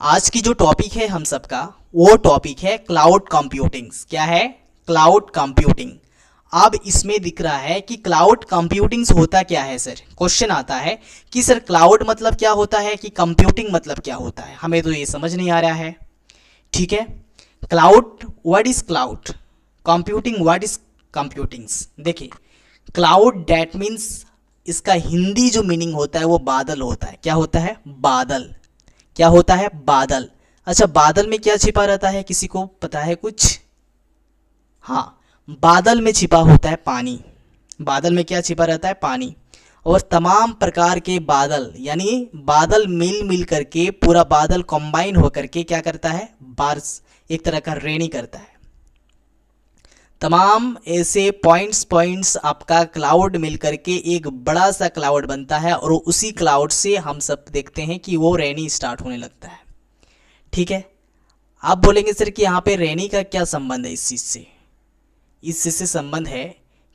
आज की जो टॉपिक है हम सबका वो टॉपिक है क्लाउड कंप्यूटिंग। क्या है? Cloud computing. अब इसमें दिख रहा है कि क्लाउड कंप्यूटिंग होता क्या है सर। क्वेश्चन आता है कि सर क्लाउड मतलब क्या होता है कि कंप्यूटिंग मतलब क्या होता है, हमें तो ये समझ नहीं आ रहा है। ठीक है, cloud, what is cloud, computing, what is computings. देखिए, क्लाउड डैट मीन्स इसका हिंदी जो मीनिंग होता है वो बादल होता है। क्या होता है? बादल। क्या होता है? बादल। अच्छा, बादल में क्या छिपा रहता है, किसी को पता है कुछ? हाँ, बादल में छिपा होता है पानी। बादल में क्या छिपा रहता है? पानी। और तमाम प्रकार के बादल, यानी बादल मिल मिल करके पूरा बादल कंबाइन होकर के क्या करता है? बारिश, एक तरह का रेनी करता है। तमाम ऐसे पॉइंट्स पॉइंट्स आपका क्लाउड मिल करके एक बड़ा सा क्लाउड बनता है और उसी क्लाउड से हम सब देखते हैं कि वो रेनी स्टार्ट होने लगता है। ठीक है, आप बोलेंगे सर कि यहाँ पे रेनी का क्या संबंध है इस चीज़ से। इस चीज़ से संबंध है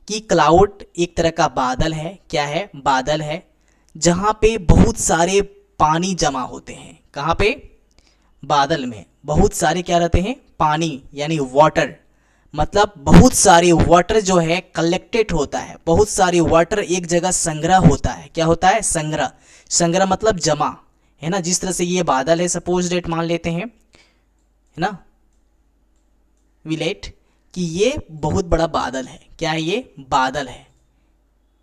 कि क्लाउड एक तरह का बादल है। क्या है? बादल है, जहाँ पे बहुत सारे पानी जमा होते हैं। कहाँ पे? बादल में बहुत सारे क्या रहते हैं? पानी, यानी वाटर। मतलब बहुत सारे वाटर जो है कलेक्टेड होता है, बहुत सारे वाटर एक जगह संग्रह होता है। क्या होता है? संग्रह। संग्रह मतलब जमा, है ना। जिस तरह से ये बादल है, सपोज डेट मान लेते हैं, है ना, विलेट कि ये बहुत बड़ा बादल है। क्या है? ये बादल है।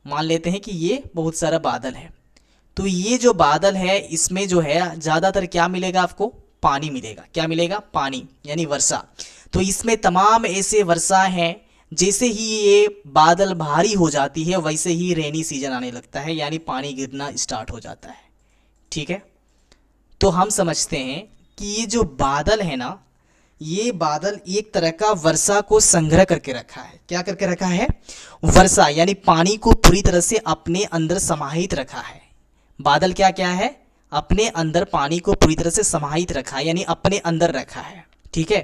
मान लेते हैं कि ये बहुत सारा बादल है। तो ये जो बादल है इसमें जो है ज़्यादातर क्या मिलेगा आपको? पानी मिलेगा। क्या मिलेगा? पानी, यानी वर्षा। तो इसमें तमाम ऐसे वर्षा हैं, जैसे ही ये बादल भारी हो जाती है वैसे ही रेनी सीजन आने लगता है, यानी पानी गिरना स्टार्ट हो जाता है। ठीक है, तो हम समझते हैं कि ये जो बादल है ना, ये बादल एक तरह का वर्षा को संग्रह करके रखा है। क्या करके रखा है? वर्षा, यानी पानी को पूरी तरह से अपने अंदर समाहित रखा है। बादल क्या क्या है? अपने अंदर पानी को पूरी तरह से समाहित रखा है, यानी अपने अंदर रखा है। ठीक है,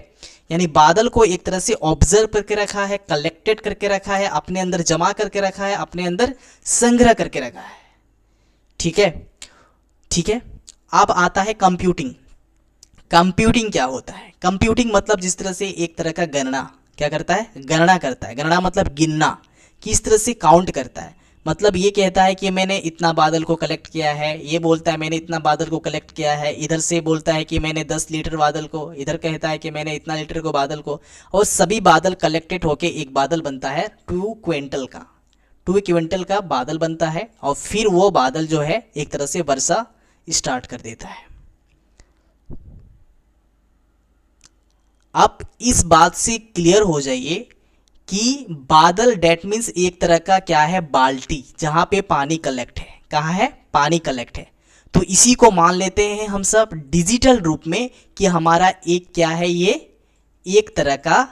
यानी बादल को एक तरह से ऑब्जर्व करके रखा है, कलेक्टेड करके रखा है, अपने अंदर जमा करके रखा है, अपने अंदर संग्रह करके रखा है। ठीक है, ठीक है। अब आता है कंप्यूटिंग। कंप्यूटिंग क्या होता है? कंप्यूटिंग मतलब जिस तरह से एक तरह का गणना। क्या करता है? गणना करता है। गणना मतलब गिनना, किस तरह से काउंट करता है। मतलब ये कहता है कि मैंने इतना बादल को कलेक्ट किया है, ये बोलता है मैंने इतना बादल को कलेक्ट किया है, इधर से बोलता है कि मैंने 10 लीटर बादल को, इधर कहता है कि मैंने इतना लीटर को बादल को, और सभी बादल कलेक्टेड होके एक बादल बनता है 2 क्विंटल का। 2 क्विंटल का बादल बनता है और फिर वो बादल जो है एक तरह से वर्षा स्टार्ट कर देता है। आप इस बात से क्लियर हो जाइए कि बादल डेट मीन्स एक तरह का क्या है? बाल्टी, जहां पे पानी कलेक्ट है। कहाँ है? पानी कलेक्ट है। तो इसी को मान लेते हैं हम सब डिजिटल रूप में कि हमारा एक क्या है? ये एक तरह का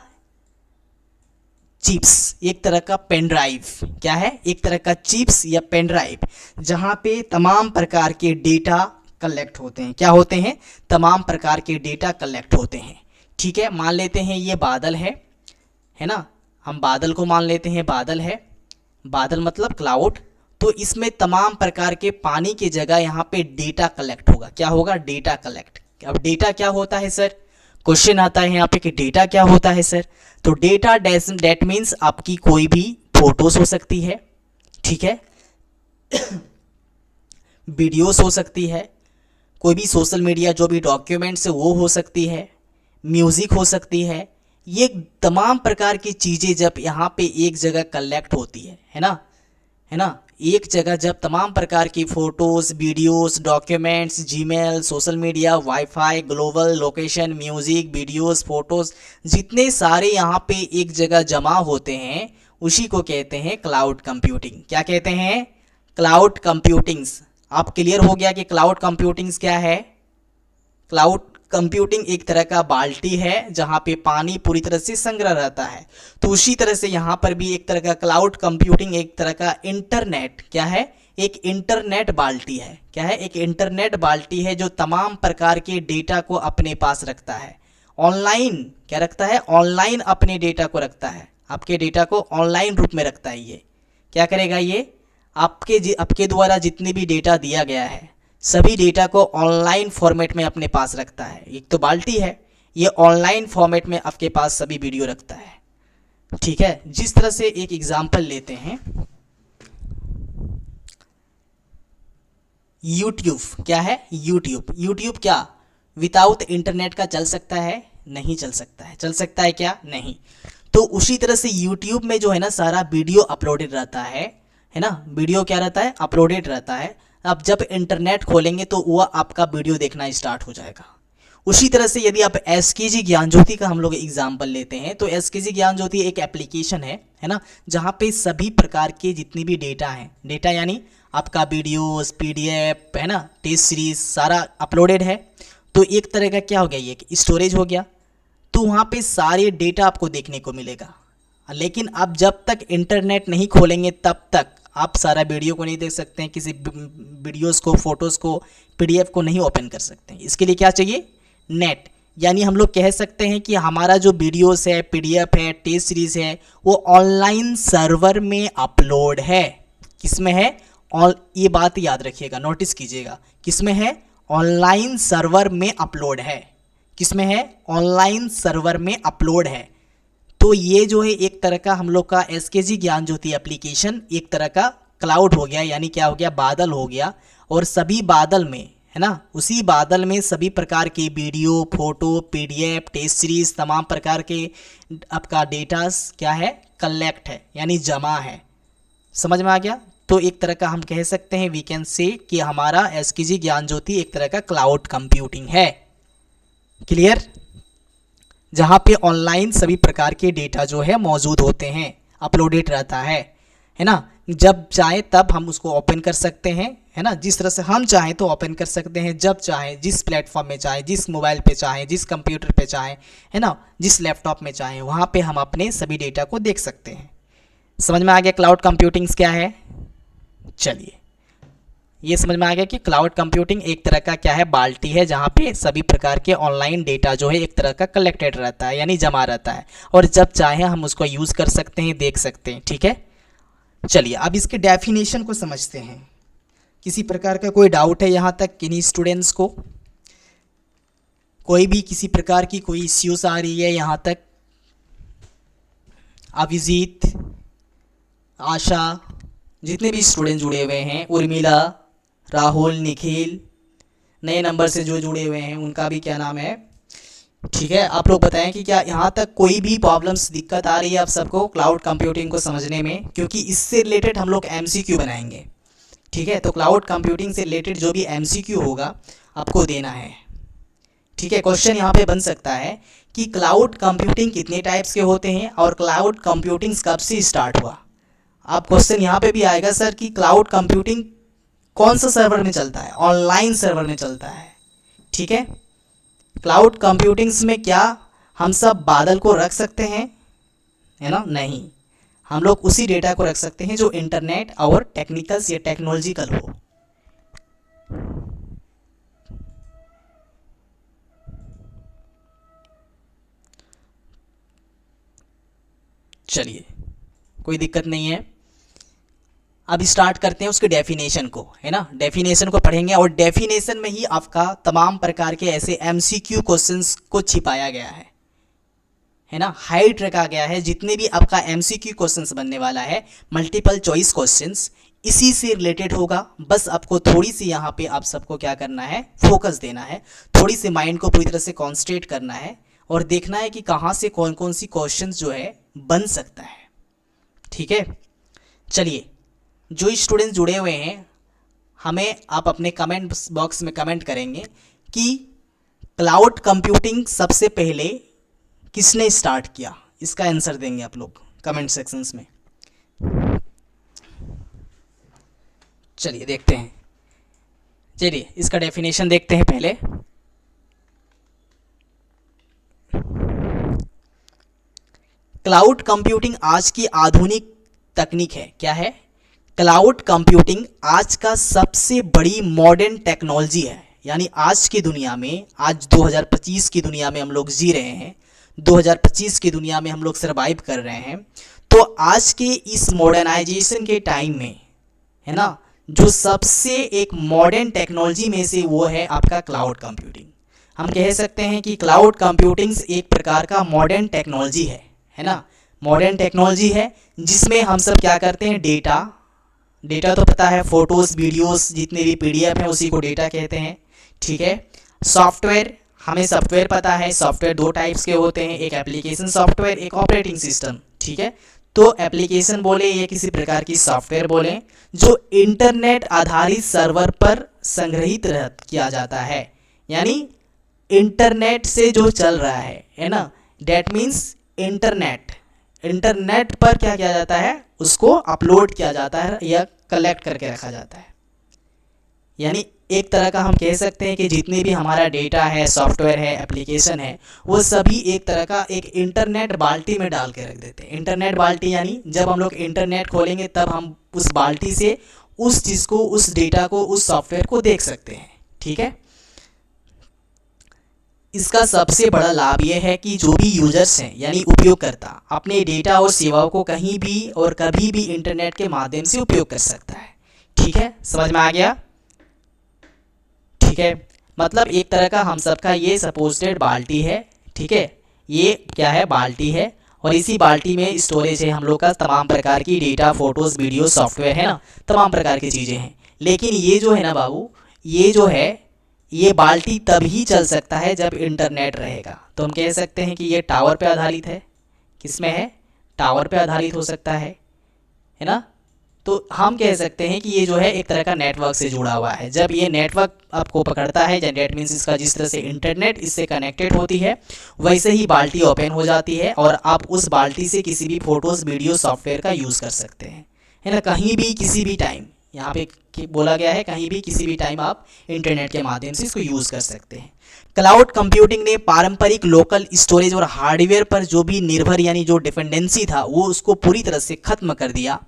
चिप्स, एक तरह का पेन ड्राइव। क्या है? एक तरह का चिप्स या पेन ड्राइव, जहां पे तमाम प्रकार के डेटा कलेक्ट होते हैं। क्या होते हैं? तमाम प्रकार के डेटा कलेक्ट होते हैं। ठीक है, मान लेते हैं ये बादल है ना। हम बादल को मान लेते हैं बादल है। बादल मतलब क्लाउड। तो इसमें तमाम प्रकार के पानी की जगह यहाँ पे डेटा कलेक्ट होगा। क्या होगा? Data collect. अब डेटा क्या होता है सर? क्वेश्चन आता है यहाँ पे कि डेटा क्या होता है सर। तो डेटा डेट मीन्स आपकी कोई भी फोटोज हो सकती है, ठीक है, वीडियोस हो सकती है, कोई भी सोशल मीडिया जो भी डॉक्यूमेंट्स है वो हो सकती है, म्यूज़िक हो सकती है। ये तमाम प्रकार की चीज़ें जब यहाँ पे एक जगह कलेक्ट होती है ना, है ना, एक जगह जब तमाम प्रकार की photos, videos, documents, Gmail, social media, wifi, global location, music, videos, photos, जितने सारे यहाँ पे एक जगह जमा होते हैं उसी को कहते हैं क्लाउड कंप्यूटिंग। क्या कहते हैं? क्लाउड कंप्यूटिंग्स। आप क्लियर हो गया कि क्लाउड कंप्यूटिंग्स क्या है? क्लाउड कंप्यूटिंग एक तरह का बाल्टी है जहां पे पानी पूरी तरह से संग्रह रहता है। तो उसी तरह से यहाँ पर भी एक तरह का क्लाउड कंप्यूटिंग एक तरह का इंटरनेट, क्या है? एक इंटरनेट बाल्टी है। क्या है? एक इंटरनेट बाल्टी है जो तमाम प्रकार के डेटा को अपने पास रखता है। ऑनलाइन क्या रखता है? ऑनलाइन अपने डेटा को रखता है। आपके डेटा को ऑनलाइन रूप में रखता है। ये क्या करेगा? ये आपके द्वारा जितने भी डेटा दिया गया है सभी डेटा को ऑनलाइन फॉर्मेट में अपने पास रखता है। एक तो बाल्टी है, ये ऑनलाइन फॉर्मेट में आपके पास सभी वीडियो रखता है। ठीक है, जिस तरह से एक एग्जांपल लेते हैं, यूट्यूब क्या है, यूट्यूब क्या विदाउट इंटरनेट का चल सकता है? नहीं चल सकता है। चल सकता है क्या? नहीं। तो उसी तरह से यूट्यूब में जो है ना सारा वीडियो अपलोडेड रहता है ना, वीडियो क्या रहता है? अपलोडेड रहता है। अब जब इंटरनेट खोलेंगे तो वह आपका वीडियो देखना स्टार्ट हो जाएगा। उसी तरह से यदि आप एसकेजी ज्ञान ज्योति का हम लोग एग्जाम्पल लेते हैं, तो एसकेजी ज्ञान ज्योति एक एप्लीकेशन है ना, जहाँ पे सभी प्रकार के जितनी भी डेटा हैं, डेटा यानी आपका वीडियोस, पीडीएफ है ना, टेस्ट सीरीज सारा अपलोडेड है। तो एक तरह का क्या हो गया, ये स्टोरेज हो गया। तो वहाँ पे सारे डेटा आपको देखने को मिलेगा। लेकिन आप जब तक इंटरनेट नहीं खोलेंगे तब तक आप सारा वीडियो को नहीं देख सकते हैं, किसी वीडियोस को, फोटोज़ को, पीडीएफ को नहीं ओपन कर सकते हैं। इसके लिए क्या चाहिए? नेट। यानी हम लोग कह सकते हैं कि हमारा जो वीडियोस है, पीडीएफ है, टेस्ट सीरीज है, वो ऑनलाइन सर्वर में अपलोड है। किसमें है? ये बात याद रखिएगा, नोटिस कीजिएगा, किसमें है? ऑनलाइन सर्वर में अपलोड है। किसमें है? ऑनलाइन सर्वर में अपलोड है। तो ये जो है एक तरह का हम लोग का एसकेजी ज्ञान ज्योति एप्लीकेशन एक तरह का क्लाउड हो गया, यानी क्या हो गया? बादल हो गया। और सभी बादल में है ना, उसी बादल में सभी प्रकार के video, photo, PDF, test series, तमाम प्रकार के आपका डेटास क्या है? कलेक्ट है, यानी जमा है। समझ में आ गया? तो एक तरह का हम कह सकते हैं, वी कैन से कि हमारा एसकेजी ज्ञान ज्योति एक तरह का क्लाउड कंप्यूटिंग है। क्लियर? जहाँ पे ऑनलाइन सभी प्रकार के डेटा जो है मौजूद होते हैं, अपलोडेड रहता है ना। जब चाहे तब हम उसको ओपन कर सकते हैं, है ना। जिस तरह से हम चाहें तो ओपन कर सकते हैं, जब चाहें, जिस प्लेटफॉर्म में चाहें, जिस मोबाइल पे चाहें, जिस कंप्यूटर पे चाहें, है ना, जिस लैपटॉप में चाहें, वहाँ पे हम अपने सभी डेटा को देख सकते हैं। समझ में आ गया क्लाउड कंप्यूटिंग क्या है? चलिए, ये समझ में आ गया कि क्लाउड कंप्यूटिंग एक तरह का क्या है? बाल्टी है, जहाँ पे सभी प्रकार के ऑनलाइन डेटा जो है एक तरह का कलेक्टेड रहता है, यानी जमा रहता है, और जब चाहे हम उसको यूज़ कर सकते हैं, देख सकते हैं। ठीक है, चलिए अब इसके डेफिनेशन को समझते हैं। किसी प्रकार का कोई डाउट है यहाँ तक किन्हीं स्टूडेंट्स को? कोई भी किसी प्रकार की कोई इश्यूज आ रही है यहाँ तक? अभिजीत, आशा, जितने भी स्टूडेंट जुड़े हुए हैं, उर्मिला, राहुल, निखिल, नए नंबर से जो जुड़े हुए हैं उनका भी क्या नाम है? ठीक है, आप लोग बताएं कि क्या यहाँ तक कोई भी प्रॉब्लम्स, दिक्कत आ रही है आप सबको क्लाउड कंप्यूटिंग को समझने में? क्योंकि इससे रिलेटेड हम लोग एमसीक्यू बनाएंगे। ठीक है, तो क्लाउड कंप्यूटिंग से रिलेटेड जो भी एमसीक्यू होगा आपको देना है। ठीक है, क्वेश्चन यहाँ पे बन सकता है कि क्लाउड कंप्यूटिंग कितने टाइप्स के होते हैं और क्लाउड कंप्यूटिंग कब से स्टार्ट हुआ। आप क्वेश्चन यहाँ पे भी आएगा सर कि क्लाउड कंप्यूटिंग कौन सा सर्वर में चलता है? ऑनलाइन सर्वर में चलता है। ठीक है, क्लाउड कंप्यूटिंग्स में क्या हम सब बादल को रख सकते हैं? है ना, नहीं। हम लोग उसी डेटा को रख सकते हैं जो इंटरनेट और टेक्निकल्स या टेक्नोलॉजिकल हो। चलिए, कोई दिक्कत नहीं है। अब स्टार्ट करते हैं उसके डेफिनेशन को, है ना। डेफिनेशन को पढ़ेंगे और डेफिनेशन में ही आपका तमाम प्रकार के ऐसे एमसीक्यू क्वेश्चंस को छिपाया गया है ना, हाइड रखा गया है। जितने भी आपका एमसीक्यू क्वेश्चंस बनने वाला है, मल्टीपल चॉइस क्वेश्चंस, इसी से रिलेटेड होगा। बस आपको थोड़ी सी यहाँ पे आप सबको क्या करना है? फोकस देना है, थोड़ी सी माइंड को पूरी तरह से कॉन्सेंट्रेट करना है और देखना है कि कहाँ से कौन कौन सी क्वेश्चन जो है बन सकता है। ठीक है, चलिए, जो स्टूडेंट्स जुड़े हुए हैं, हमें आप अपने कमेंट बॉक्स में कमेंट करेंगे कि क्लाउड कंप्यूटिंग सबसे पहले किसने स्टार्ट किया। इसका आंसर देंगे आप लोग कमेंट सेक्शंस में। चलिए देखते हैं, चलिए इसका डेफिनेशन देखते हैं पहले। क्लाउड कंप्यूटिंग आज की आधुनिक तकनीक है। क्या है? क्लाउड कंप्यूटिंग आज का सबसे बड़ी मॉडर्न टेक्नोलॉजी है। यानी आज की दुनिया में, आज 2025 की दुनिया में हम लोग जी रहे हैं, 2025 की दुनिया में हम लोग सर्वाइव कर रहे हैं। तो आज के इस मॉडर्नाइजेशन के टाइम में, है ना, जो सबसे एक मॉडर्न टेक्नोलॉजी में से वो है आपका क्लाउड कंप्यूटिंग। हम कह सकते हैं कि क्लाउड कंप्यूटिंग एक प्रकार का मॉडर्न टेक्नोलॉजी है ना, मॉडर्न टेक्नोलॉजी है जिसमें हम सब क्या करते हैं, डेटा तो पता है, फोटोज़ वीडियोस जितने भी पीडीएफ हैं उसी को डेटा कहते हैं, ठीक है। सॉफ्टवेयर, हमें सॉफ्टवेयर पता है, सॉफ्टवेयर दो टाइप्स के होते हैं, एक एप्लीकेशन सॉफ्टवेयर, एक ऑपरेटिंग सिस्टम, ठीक है। तो एप्लीकेशन बोले या किसी प्रकार की सॉफ्टवेयर बोले जो इंटरनेट आधारित सर्वर पर संग्रहित किया जाता है, यानी इंटरनेट से जो चल रहा है ना, डेट मीन्स इंटरनेट पर क्या किया जाता है, उसको अपलोड किया जाता है या कलेक्ट करके रखा जाता है। यानी एक तरह का हम कह सकते हैं कि जितने भी हमारा डेटा है, सॉफ्टवेयर है, एप्लीकेशन है, वो सभी एक तरह का एक इंटरनेट बाल्टी में डाल के रख देते हैं। इंटरनेट बाल्टी यानी जब हम लोग इंटरनेट खोलेंगे तब हम उस बाल्टी से उस चीज़ को, उस डेटा को, उस सॉफ्टवेयर को देख सकते हैं, ठीक है। इसका सबसे बड़ा लाभ यह है कि जो भी यूजर्स हैं यानी उपयोगकर्ता अपने डेटा और सेवाओं को कहीं भी और कभी भी इंटरनेट के माध्यम से उपयोग कर सकता है, ठीक है। समझ में आ गया, ठीक है। मतलब एक तरह का हम सबका ये सपोजिटेड बाल्टी है, ठीक है। ये क्या है, बाल्टी है, और इसी बाल्टी में स्टोरेज है हम लोग का तमाम प्रकार की डेटा, फोटोज़, वीडियो, सॉफ्टवेयर है ना, तमाम प्रकार की चीज़ें हैं। लेकिन ये जो है ना बाबू, ये जो है ये बाल्टी तभी चल सकता है जब इंटरनेट रहेगा। तो हम कह सकते हैं कि ये टावर पे आधारित है। किस में है, टावर पे आधारित हो सकता है ना। तो हम कह सकते हैं कि ये जो है एक तरह का नेटवर्क से जुड़ा हुआ है। जब ये नेटवर्क आपको पकड़ता है, डेट मीन्स इसका जिस तरह से इंटरनेट इससे कनेक्टेड होती है वैसे ही बाल्टी ओपन हो जाती है और आप उस बाल्टी से किसी भी फोटोज़, वीडियो, सॉफ्टवेयर का यूज़ कर सकते हैं, है ना, कहीं भी किसी भी टाइम। यहाँ पे बोला गया है कहीं भी किसी भी टाइम आप इंटरनेट के माध्यम से इसको यूज़ कर सकते हैं। क्लाउड कंप्यूटिंग ने पारंपरिक लोकल स्टोरेज और हार्डवेयर पर जो भी निर्भर यानी जो डिपेंडेंसी था वो उसको पूरी तरह से ख़त्म कर दिया,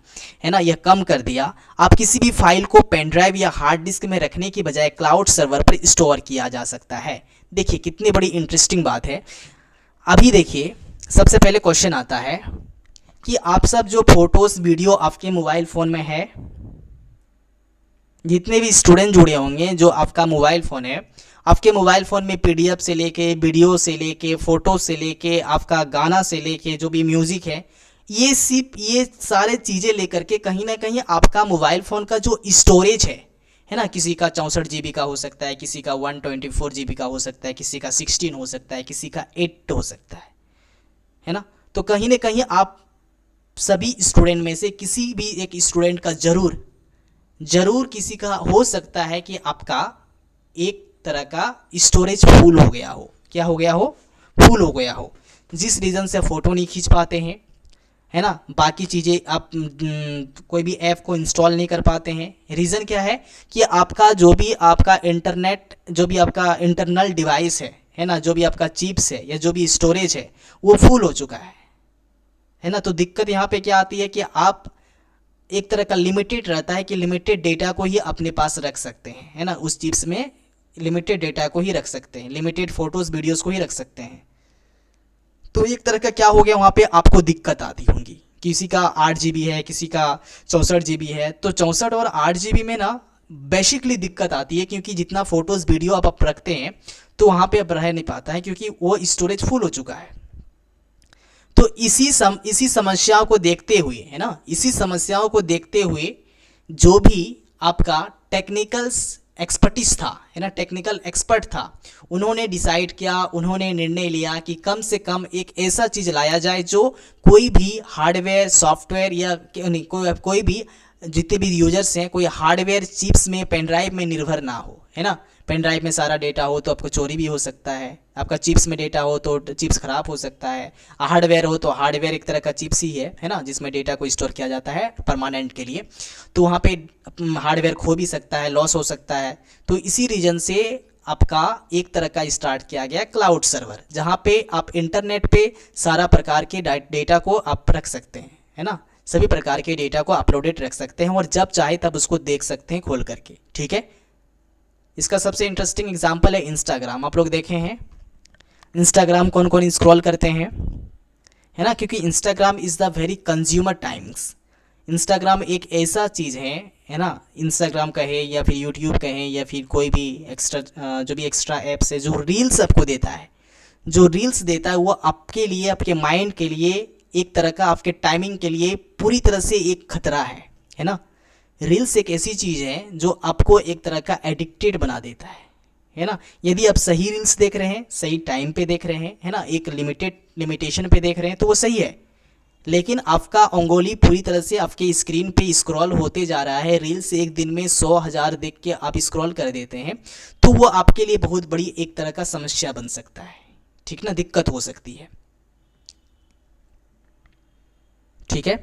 है ना, यह कम कर दिया। आप किसी भी फाइल को पेन ड्राइव या हार्ड डिस्क में रखने की बजाय क्लाउड सर्वर पर स्टोर किया जा सकता है। देखिए कितनी बड़ी इंटरेस्टिंग बात है। अभी देखिए सबसे पहले क्वेश्चन आता है कि आप सब जो फोटोज़, वीडियो आपके मोबाइल फ़ोन में है, जितने भी स्टूडेंट जुड़े होंगे, जो आपका मोबाइल फ़ोन है, आपके मोबाइल फ़ोन में पीडीएफ से लेके, वीडियो से लेके, फ़ोटो से लेके, आपका गाना से लेके, जो भी म्यूज़िक है, ये सारे चीज़ें लेकर के कहीं ना कहीं आपका मोबाइल फ़ोन का जो स्टोरेज है ना, किसी का 64 GB का हो सकता है, किसी का 124 GB का हो सकता है, किसी का 16 हो सकता है, किसी का 8 हो सकता है ना। तो कहीं ना कहीं आप सभी स्टूडेंट में से किसी भी एक स्टूडेंट का ज़रूर किसी का हो सकता है कि आपका एक तरह का स्टोरेज फुल हो गया हो। क्या हो गया हो, फुल हो गया हो, जिस रीज़न से फ़ोटो नहीं खींच पाते हैं, है ना, बाकी चीज़ें आप कोई भी ऐप को इंस्टॉल नहीं कर पाते हैं। रीज़न क्या है कि आपका जो भी आपका इंटरनेट, जो भी आपका इंटरनल डिवाइस है ना, जो भी आपका चिप्स है या जो भी स्टोरेज है वो फुल हो चुका है ना। तो दिक्कत यहाँ पे क्या आती है कि आप एक तरह का लिमिटेड रहता है कि लिमिटेड डेटा को ही अपने पास रख सकते हैं, है ना, उस चिप्स में लिमिटेड डेटा को ही रख सकते हैं, लिमिटेड फोटोज़, वीडियोज़ को ही रख सकते हैं। तो एक तरह का क्या हो गया, वहाँ पे आपको दिक्कत आती होंगी। किसी का 8 GB है, किसी का 64 GB है, तो 64 और 8 GB में ना बेसिकली दिक्कत आती है, क्योंकि जितना फ़ोटोज़, वीडियो आप रखते हैं तो वहाँ पे अब रह नहीं पाता है, क्योंकि वो स्टोरेज फुल हो चुका है। तो इसी समस्याओं को देखते हुए, है ना, इसी समस्याओं को देखते हुए जो भी आपका टेक्निकल एक्सपर्टीज था, है ना, टेक्निकल एक्सपर्ट था, उन्होंने डिसाइड किया, उन्होंने निर्णय लिया कि कम से कम एक ऐसा चीज़ लाया जाए जो कोई भी हार्डवेयर, सॉफ्टवेयर या नहीं, कोई भी जितने भी यूजर्स हैं, कोई हार्डवेयर चिप्स में, पेन ड्राइव में निर्भर ना हो, है ना। पेन ड्राइव में सारा डेटा हो तो आपको चोरी भी हो सकता है, आपका चिप्स में डेटा हो तो चिप्स ख़राब हो सकता है, हार्डवेयर हो तो हार्डवेयर एक तरह का चिप्स ही है ना, जिसमें डेटा को स्टोर किया जाता है परमानेंट के लिए। तो वहाँ पे हार्डवेयर खो भी सकता है, लॉस हो सकता है। तो इसी रीज़न से आपका एक तरह का स्टार्ट किया गया क्लाउड सर्वर, जहाँ पे आप इंटरनेट पे सारा प्रकार के डेटा को आप रख सकते हैं, है ना, सभी प्रकार के डेटा को अपलोडेड रख सकते हैं और जब चाहे तब उसको देख सकते हैं खोल करके, ठीक है। इसका सबसे इंटरेस्टिंग एग्जांपल है इंस्टाग्राम। आप लोग देखे हैं इंस्टाग्राम कौन कौन स्क्रॉल करते हैं, है ना, क्योंकि Instagram is the very consumer times. Instagram एक ऐसा चीज़ है ना, इंस्टाग्राम कहे या फिर यूट्यूब कहें या फिर कोई भी एक्स्ट्रा जो भी एक्स्ट्रा ऐप्स है, जो रील्स आपको देता है, जो रील्स देता है वो आपके लिए, आपके माइंड के लिए एक तरह का, आपके टाइमिंग के लिए पूरी तरह से एक खतरा है ना। रील्स एक ऐसी चीज़ है जो आपको एक तरह का एडिक्टेड बना देता है ना। यदि आप सही रील्स देख रहे हैं, सही टाइम पे देख रहे हैं, है ना, एक लिमिटेशन पे देख रहे हैं तो वो सही है। लेकिन आपका उंगली पूरी तरह से आपके स्क्रीन पे स्क्रॉल होते जा रहा है, रील्स एक दिन में 100,000 देख के आप स्क्रॉल कर देते हैं, तो वो आपके लिए बहुत बड़ी एक तरह का समस्या बन सकता है, ठीक ना, दिक्कत हो सकती है। ठीक है,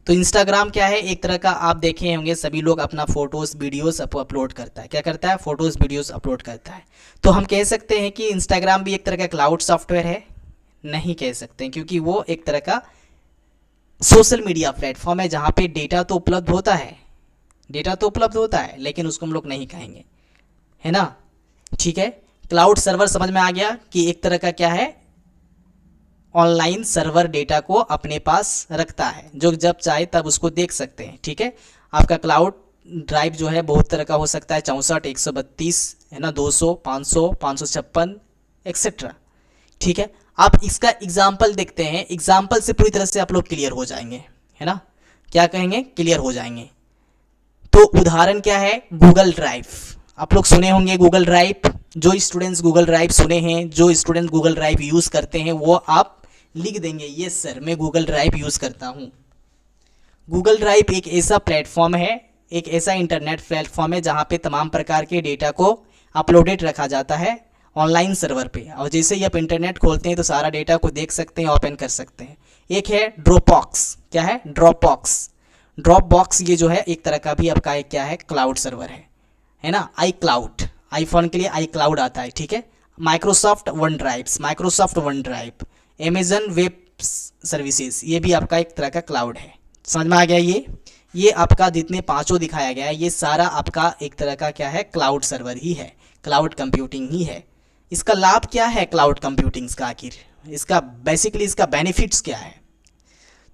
तो इंस्टाग्राम क्या है, एक तरह का आप देखे होंगे सभी लोग अपना फोटोज़ वीडियोस अपलोड करता है। क्या करता है, फोटोज़ वीडियोस अपलोड करता है। तो हम कह सकते हैं कि इंस्टाग्राम भी एक तरह का क्लाउड सॉफ्टवेयर है? नहीं कह सकते, क्योंकि वो एक तरह का सोशल मीडिया प्लेटफॉर्म है जहाँ पे डेटा तो उपलब्ध होता है, डेटा तो उपलब्ध होता है, लेकिन उसको हम लोग नहीं कहेंगे, है ना। ठीक है, क्लाउड सर्वर समझ में आ गया कि एक तरह का क्या है, ऑनलाइन सर्वर डेटा को अपने पास रखता है, जो जब चाहे तब उसको देख सकते हैं। ठीक है, आपका क्लाउड ड्राइव जो है बहुत तरह का हो सकता है, 64, 132, है ना, 200, 500, 556 एक्सेट्रा। ठीक है, आप इसका एग्जाम्पल देखते हैं, एग्जाम्पल से पूरी तरह से आप लोग क्लियर हो जाएंगे, है ना। क्या कहेंगे, क्लियर हो जाएंगे। तो उदाहरण क्या है, गूगल ड्राइव। आप लोग सुने होंगे गूगल ड्राइव। जो स्टूडेंट्स गूगल ड्राइव सुने हैं, जो स्टूडेंट गूगल ड्राइव यूज़ करते हैं, वो आप लिख देंगे, यस सर मैं गूगल ड्राइव यूज़ करता हूँ। गूगल ड्राइव एक ऐसा प्लेटफॉर्म है, एक ऐसा इंटरनेट प्लेटफॉर्म है जहाँ पे तमाम प्रकार के डेटा को अपलोडेड रखा जाता है ऑनलाइन सर्वर पे, और जैसे ही आप इंटरनेट खोलते हैं तो सारा डेटा को देख सकते हैं, ओपन कर सकते हैं। एक है ड्रॉपबॉक्स। क्या है, ड्रॉपबॉक्स। ड्रॉपबॉक्स ये जो है एक तरह का भी आपका एक क्या है, क्लाउड सर्वर है ना। आई क्लाउड, आईफोन के लिए आई क्लाउड आता है। ठीक है, Microsoft one drive, Microsoft one drive, Amazon web services, ये भी आपका एक तरह का क्लाउड है। समझ में आ गया। ये आपका जितने पांचों दिखाया गया है, ये सारा आपका एक तरह का क्या है, क्लाउड सर्वर ही है, क्लाउड कंप्यूटिंग ही है। इसका लाभ क्या है क्लाउड कंप्यूटिंग का, आखिर इसका बेसिकली इसका बेनिफिट्स क्या है।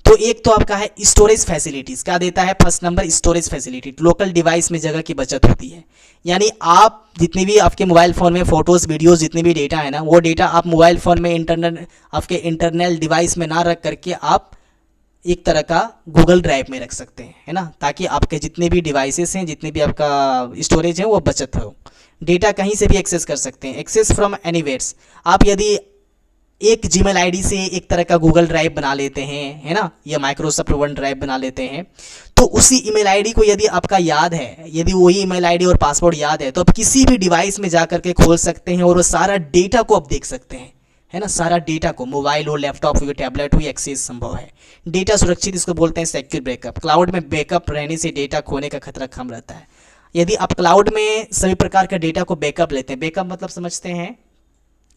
तो एक तो आपका है स्टोरेज फैसिलिटीज़। क्या देता है, first number storage facility, local device में जगह की बचत होती है। यानी आप जितनी भी आपके मोबाइल फ़ोन में फ़ोटोज़ वीडियोज़ जितनी भी डेटा है ना, वो डेटा आप मोबाइल फ़ोन में आपके इंटरनल डिवाइस में ना रख करके आप एक तरह का गूगल ड्राइव में रख सकते हैं, है ना, ताकि आपके जितने भी डिवाइसेस हैं, जितने भी आपका स्टोरेज है, वो बचत हो। डेटा कहीं से भी एक्सेस कर सकते हैं, एक्सेस फ्रॉम एनीवेयर्स। आप यदि एक जीमेल आईडी से एक तरह का गूगल ड्राइव बना लेते हैं, है ना, या माइक्रोसॉफ्ट वन ड्राइव बना लेते हैं, तो उसी ईमेल आईडी को यदि आपका याद है, यदि वही ईमेल आईडी और पासवर्ड याद है, तो आप किसी भी डिवाइस में जा करके खोल सकते हैं और वो सारा डेटा को आप देख सकते हैं, है ना। सारा डेटा को, मोबाइल हो, लैपटॉप हो, टैबलेट हो, एक्सेस संभव है। डेटा सुरक्षित, इसको बोलते हैं सिक्योर बैकअप। क्लाउड में बैकअप रहने से डेटा खोने का खतरा कम रहता है। यदि आप क्लाउड में सभी प्रकार का डेटा को बैकअप लेते हैं, बैकअप मतलब समझते हैं,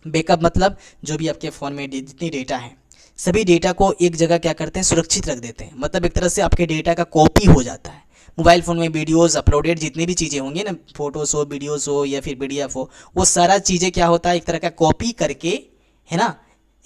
बैकअप मतलब जो भी आपके फ़ोन में जितनी डेटा है, सभी डेटा को एक जगह क्या करते हैं, सुरक्षित रख देते हैं। मतलब एक तरह से आपके डेटा का कॉपी हो जाता है। मोबाइल फ़ोन में वीडियोस अपलोडेड जितनी भी चीज़ें होंगी ना, फोटोज़ हो, वीडियोस हो या फिर PDF हो, वो सारा चीज़ें क्या होता है, एक तरह का कॉपी करके, है ना,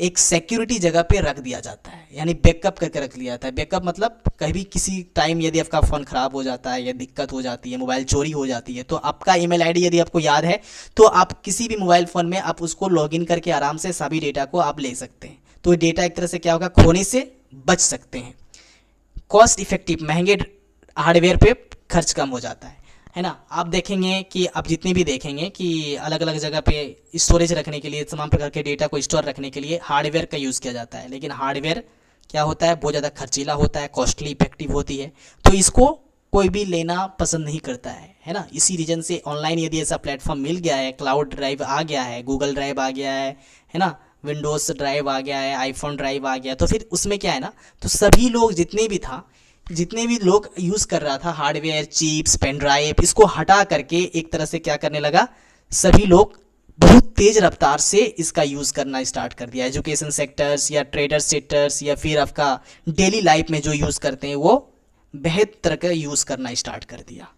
एक सिक्योरिटी जगह पे रख दिया जाता है, यानी बैकअप करके रख लिया जाता है। बैकअप मतलब कहीं भी किसी टाइम यदि आपका फ़ोन ख़राब हो जाता है या दिक्कत हो जाती है, मोबाइल चोरी हो जाती है, तो आपका ईमेल आईडी यदि आपको याद है, तो आप किसी भी मोबाइल फ़ोन में आप उसको लॉगिन करके आराम से सभी डेटा को आप ले सकते हैं। तो डेटा एक तरह से क्या होगा, खोने से बच सकते हैं। कॉस्ट इफेक्टिव, महंगे हार्डवेयर पे खर्च कम हो जाता है ना। आप देखेंगे कि आप जितनी भी देखेंगे कि अलग अलग जगह पे स्टोरेज रखने के लिए, तमाम प्रकार के डेटा को स्टोर रखने के लिए हार्डवेयर का यूज़ किया जाता है, लेकिन हार्डवेयर क्या होता है, बहुत ज़्यादा खर्चीला होता है, कॉस्टली इफेक्टिव होती है, तो इसको कोई भी लेना पसंद नहीं करता है ना। इसी रीजन से ऑनलाइन यदि ऐसा प्लेटफॉर्म मिल गया है, क्लाउड ड्राइव आ गया है, गूगल ड्राइव आ गया है ना, विंडोज़ ड्राइव आ गया है, आईफोन ड्राइव आ गया, तो फिर उसमें क्या है ना, तो सभी लोग जितने भी लोग यूज़ कर रहा था हार्डवेयर, चिप्स, पेन ड्राइव, इसको हटा करके एक तरह से क्या करने लगा, सभी लोग बहुत तेज़ रफ्तार से इसका यूज़ करना स्टार्ट कर दिया। एजुकेशन सेक्टर्स या ट्रेडर सेक्टर्स या फिर आपका डेली लाइफ में जो यूज़ करते हैं, वो बेहतर का यूज़ करना स्टार्ट कर दिया।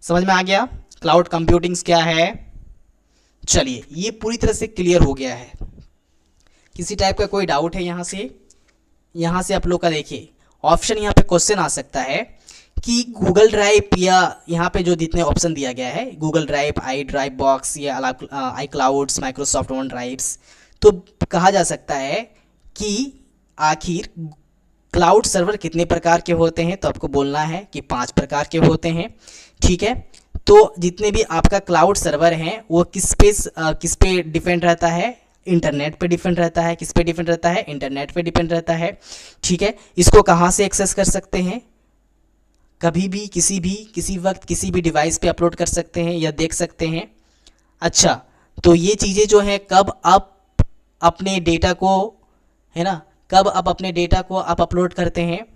समझ में आ गया क्लाउड कंप्यूटिंग्स क्या है। चलिए, ये पूरी तरह से क्लियर हो गया है। किसी टाइप का कोई डाउट है यहाँ से आप लोग का? देखिए ऑप्शन यहाँ पे क्वेश्चन आ सकता है कि गूगल ड्राइव या यहाँ पे जो जितने ऑप्शन दिया गया है, Google drive, I drive box या आई क्लाउड्स, माइक्रोसॉफ्ट वन ड्राइव्स, तो कहा जा सकता है कि आखिर क्लाउड सर्वर कितने प्रकार के होते हैं। तो आपको बोलना है कि 5 प्रकार के होते हैं। ठीक है, तो जितने भी आपका क्लाउड सर्वर हैं वो किस पे डिपेंड रहता है, इंटरनेट पे डिपेंड रहता है। किस पे डिपेंड रहता है, इंटरनेट पे डिपेंड रहता है। ठीक है, इसको कहाँ से एक्सेस कर सकते हैं, कभी भी किसी वक्त किसी भी डिवाइस पे अपलोड कर सकते हैं या देख सकते हैं। अच्छा, तो ये चीज़ें जो है कब आप अपने डेटा को, है ना, कब आप अपने डेटा को आप अपलोड करते हैं,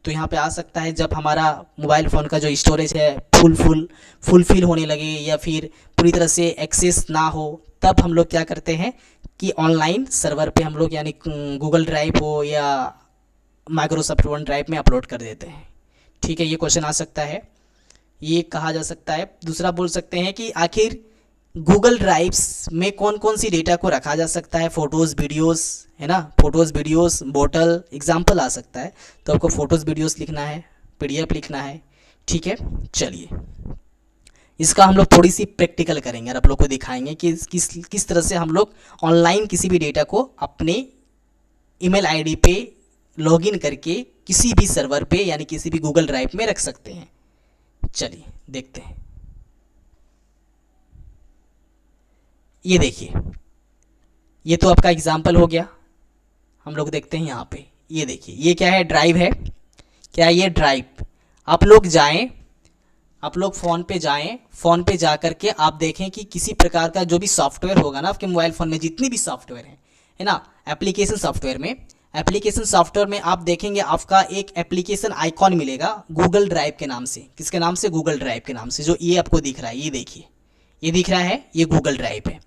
तो यहाँ पे आ सकता है जब हमारा मोबाइल फ़ोन का जो स्टोरेज है फुलफिल होने लगे या फिर पूरी तरह से एक्सेस ना हो, तब हम लोग क्या करते हैं कि ऑनलाइन सर्वर पे हम लोग यानी गूगल ड्राइव हो या माइक्रोसॉफ्ट वन ड्राइव में अपलोड कर देते हैं। ठीक है, ये क्वेश्चन आ सकता है, ये कहा जा सकता है। दूसरा बोल सकते हैं कि आखिर गूगल ड्राइव्स में कौन कौन सी डेटा को रखा जा सकता है, फ़ोटोज़ वीडियोस, है ना, फ़ोटोज़ वीडियोस, बोतल, एग्जाम्पल आ सकता है। तो आपको फ़ोटोज़ वीडियोस लिखना है, पीडीएफ लिखना है। ठीक है, चलिए इसका हम लोग थोड़ी सी प्रैक्टिकल करेंगे और आप लोग को दिखाएंगे कि किस तरह से हम लोग ऑनलाइन किसी भी डेटा को अपने ईमेल आईडी पे लॉगिन करके किसी भी सर्वर पे यानी किसी भी गूगल ड्राइव में रख सकते हैं। चलिए देखते हैं। ये देखिए, ये तो आपका एग्जाम्पल हो गया। हम लोग देखते हैं यहाँ पे, ये देखिए ये क्या है, ड्राइव है। क्या ये ड्राइव, आप लोग जाएं, आप लोग फ़ोन पे जाएं, फ़ोन पे जा कर के आप देखें कि किसी प्रकार का जो भी सॉफ्टवेयर होगा ना आपके मोबाइल फ़ोन में, जितनी भी सॉफ्टवेयर है ना, एप्लीकेशन सॉफ्टवेयर में आप देखेंगे आपका एक एप्लीकेशन आइकॉन मिलेगा गूगल ड्राइव के नाम से। किसके नाम से, गूगल ड्राइव के नाम से। जो ये आपको दिख रहा है, ये देखिए, ये दिख रहा है, ये गूगल ड्राइव है।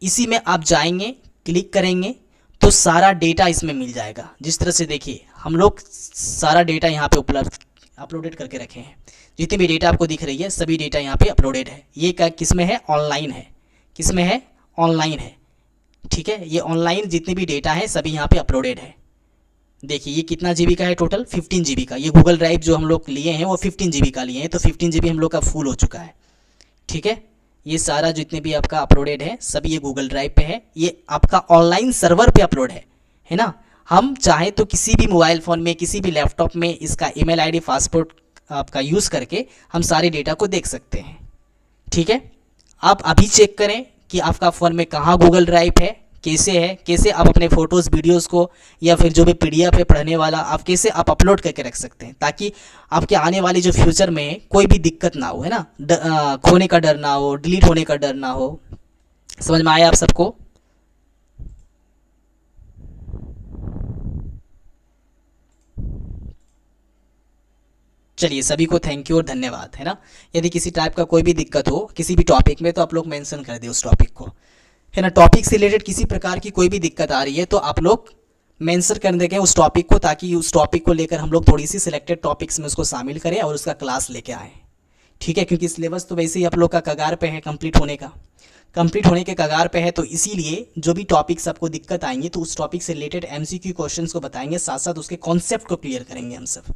इसी में आप जाएंगे, क्लिक करेंगे तो सारा डेटा इसमें मिल जाएगा। जिस तरह से देखिए हम लोग सारा डेटा यहाँ पे अपलोडेड करके रखे हैं। जितनी भी डेटा आपको दिख रही है सभी डेटा यहाँ पे अपलोडेड है। ये क्या किस में है, ऑनलाइन है। किस में है, ऑनलाइन है। ठीक है, ये ऑनलाइन जितने भी डेटा है सभी यहाँ पे अपलोडेड है। देखिए ये कितना जीबी का है, टोटल 15 जीबी का। ये गूगल ड्राइव जो हम लोग लिए हैं वो 15 जीबी का लिए हैं, तो 15 जीबी हम लोग का फुल हो चुका है। ठीक है, ये सारा जितने भी आपका अपलोडेड है सभी ये गूगल ड्राइव पे है। ये आपका ऑनलाइन सर्वर पे अपलोड है ना। हम चाहे तो किसी भी मोबाइल फ़ोन में, किसी भी लैपटॉप में इसका ईमेल आईडी, पासपोर्ट आपका यूज़ करके हम सारे डेटा को देख सकते हैं। ठीक है, आप अभी चेक करें कि आपका फ़ोन में कहाँ गूगल ड्राइव है, कैसे आप अपने फ़ोटोज़ वीडियोस को या फिर जो भी पीडीएफ है पढ़ने वाला, आप कैसे आप अपलोड करके रख सकते हैं, ताकि आपके आने वाले जो फ्यूचर में कोई भी दिक्कत ना हो, है ना, खोने का डर ना हो, डिलीट होने का डर ना हो। समझ में आया आप सबको? चलिए सभी को थैंक यू और धन्यवाद, है ना। यदि किसी टाइप का कोई भी दिक्कत हो किसी भी टॉपिक में तो आप लोग मेंशन कर दें उस टॉपिक को, है ना। टॉपिक से रिलेटेड किसी प्रकार की कोई भी दिक्कत आ रही है तो आप लोग मेंशन कर देंगे उस टॉपिक को, ताकि उस टॉपिक को लेकर हम लोग थोड़ी सी सिलेक्टेड टॉपिक्स में उसको शामिल करें और उसका क्लास लेके आएँ। ठीक है, क्योंकि सिलेबस तो वैसे ही आप लोग का कगार पे है, कंप्लीट होने के कगार पे है, तो इसीलिए जो भी टॉपिक्स आपको दिक्कत आएंगी तो उस टॉपिक से रिलेटेड एमसीक्यू क्वेश्चंस को बताएंगे, साथ साथ उसके कॉन्सेप्ट को क्लियर करेंगे हम सब।